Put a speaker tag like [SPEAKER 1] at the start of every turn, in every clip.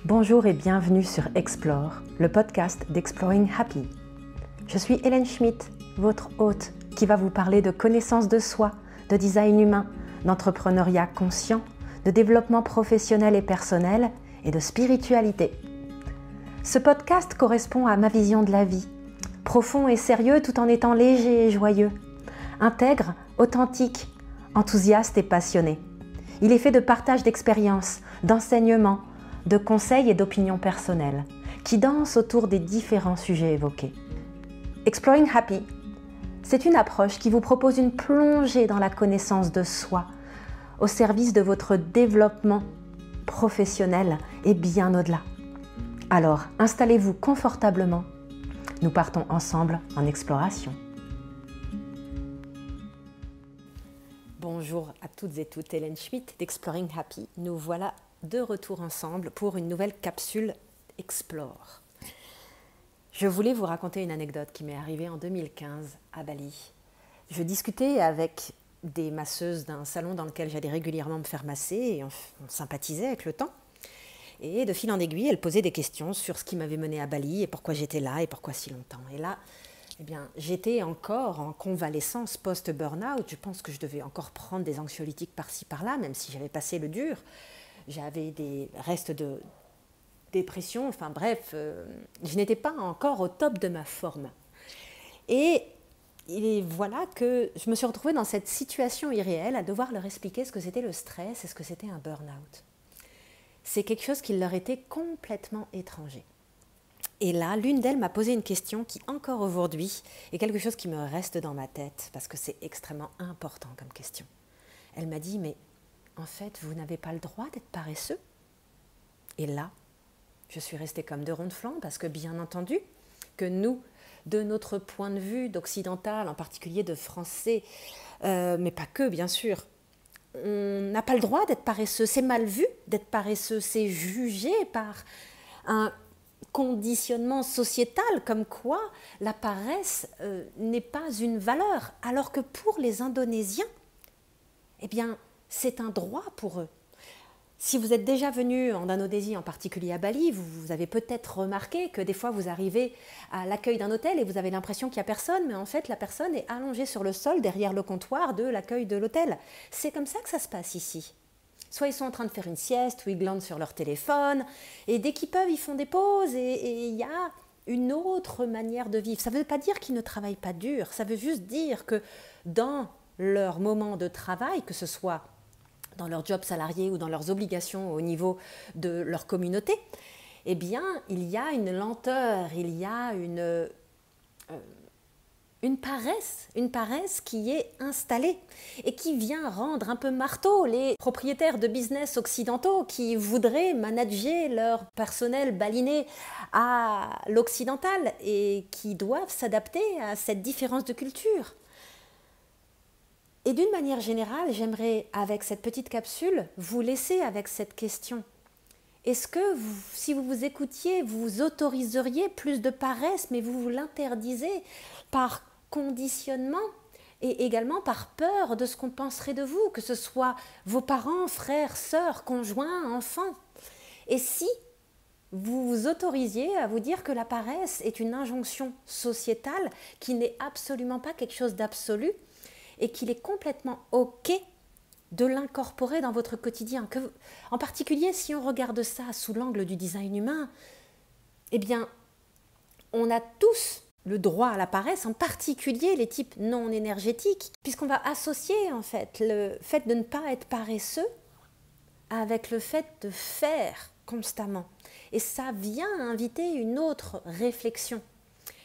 [SPEAKER 1] Bonjour et bienvenue sur Explore, le podcast d'Exploring Happy. Je suis Hélène Schmidt, votre hôte, qui va vous parler de connaissance de soi, de design humain, d'entrepreneuriat conscient, de développement professionnel et personnel et de spiritualité. Ce podcast correspond à ma vision de la vie, profond et sérieux tout en étant léger et joyeux, intègre, authentique, enthousiaste et passionné. Il est fait de partage d'expériences, d'enseignements, de conseils et d'opinions personnelles, qui dansent autour des différents sujets évoqués. Exploring Happy, c'est une approche qui vous propose une plongée dans la connaissance de soi, au service de votre développement professionnel et bien au-delà. Alors, installez-vous confortablement. Nous partons ensemble en exploration. Bonjour à toutes et toutes, Hélène Schmidt d'Exploring Happy. Nous voilà de retour ensemble pour une nouvelle capsule Explore. Je voulais vous raconter une anecdote qui m'est arrivée en 2015 à Bali. Je discutais avec des masseuses d'un salon dans lequel j'allais régulièrement me faire masser et on sympathisait avec le temps. Et de fil en aiguille, elle posait des questions sur ce qui m'avait mené à Bali et pourquoi j'étais là et pourquoi si longtemps. Et là, j'étais encore en convalescence post-burnout. Je pense que je devais encore prendre des anxiolytiques par-ci par-là, même si j'avais passé le dur. J'avais des restes de dépression, enfin bref, je n'étais pas encore au top de ma forme. Et voilà que je me suis retrouvée dans cette situation irréelle à devoir leur expliquer ce que c'était le stress et ce que c'était un burn-out. C'est quelque chose qui leur était complètement étranger. Et là, l'une d'elles m'a posé une question qui, encore aujourd'hui, est quelque chose qui me reste dans ma tête parce que c'est extrêmement important comme question. Elle m'a dit, mais en fait, vous n'avez pas le droit d'être paresseux. Et là, je suis restée comme deux ronds de flanc parce que bien entendu que nous, de notre point de vue d'occidental, en particulier de français, mais pas que bien sûr, on n'a pas le droit d'être paresseux. C'est mal vu d'être paresseux, c'est jugé par un conditionnement sociétal comme quoi la paresse n'est pas une valeur, alors que pour les Indonésiens, eh bien, c'est un droit pour eux. Si vous êtes déjà venu en Indonésie, en particulier à Bali, vous avez peut-être remarqué que des fois vous arrivez à l'accueil d'un hôtel et vous avez l'impression qu'il n'y a personne, mais en fait la personne est allongée sur le sol derrière le comptoir de l'accueil de l'hôtel. C'est comme ça que ça se passe ici. Soit ils sont en train de faire une sieste ou ils glandent sur leur téléphone et dès qu'ils peuvent ils font des pauses et il y a une autre manière de vivre. Ça ne veut pas dire qu'ils ne travaillent pas dur, ça veut juste dire que dans leur moment de travail, que ce soit dans leur job salarié ou dans leurs obligations au niveau de leur communauté, eh bien, il y a une lenteur, il y a une paresse qui est installée et qui vient rendre un peu marteau les propriétaires de business occidentaux qui voudraient manager leur personnel baliné à l'occidental et qui doivent s'adapter à cette différence de culture. Et d'une manière générale, j'aimerais, avec cette petite capsule, vous laisser avec cette question. Est-ce que, si vous vous écoutiez, vous autoriseriez plus de paresse, mais vous l'interdisez par conditionnement et également par peur de ce qu'on penserait de vous, que ce soit vos parents, frères, sœurs, conjoints, enfants? Et si vous vous autorisiez à vous dire que la paresse est une injonction sociétale qui n'est absolument pas quelque chose d'absolu, et qu'il est complètement OK de l'incorporer dans votre quotidien. En particulier, si on regarde ça sous l'angle du design humain, eh bien, on a tous le droit à la paresse, en particulier les types non énergétiques, puisqu'on va associer en fait le fait de ne pas être paresseux avec le fait de faire constamment. Et ça vient inviter une autre réflexion.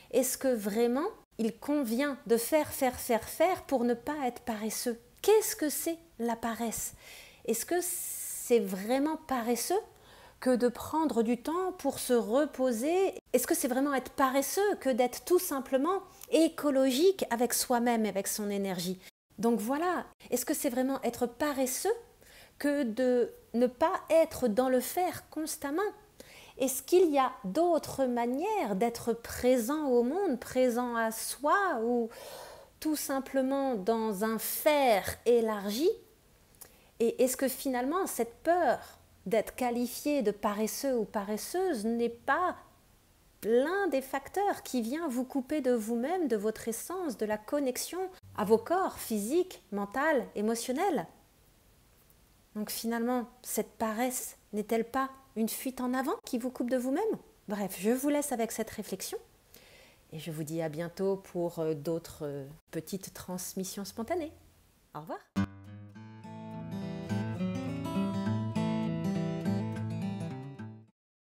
[SPEAKER 1] Est-ce que vraiment il convient de faire pour ne pas être paresseux? Qu'est-ce que c'est la paresse? Est-ce que c'est vraiment paresseux que de prendre du temps pour se reposer? Est-ce que c'est vraiment être paresseux que d'être tout simplement écologique avec soi-même et avec son énergie? Donc voilà, est-ce que c'est vraiment être paresseux que de ne pas être dans le faire constamment? Est-ce qu'il y a d'autres manières d'être présent au monde, présent à soi, ou tout simplement dans un faire élargi? Et est-ce que finalement cette peur d'être qualifié de paresseux ou paresseuse n'est pas l'un des facteurs qui vient vous couper de vous-même, de votre essence, de la connexion à vos corps physiques, mental, émotionnels. Donc finalement, cette paresse n'est-elle pas une fuite en avant qui vous coupe de vous-même? Bref, je vous laisse avec cette réflexion et je vous dis à bientôt pour d'autres petites transmissions spontanées. Au revoir.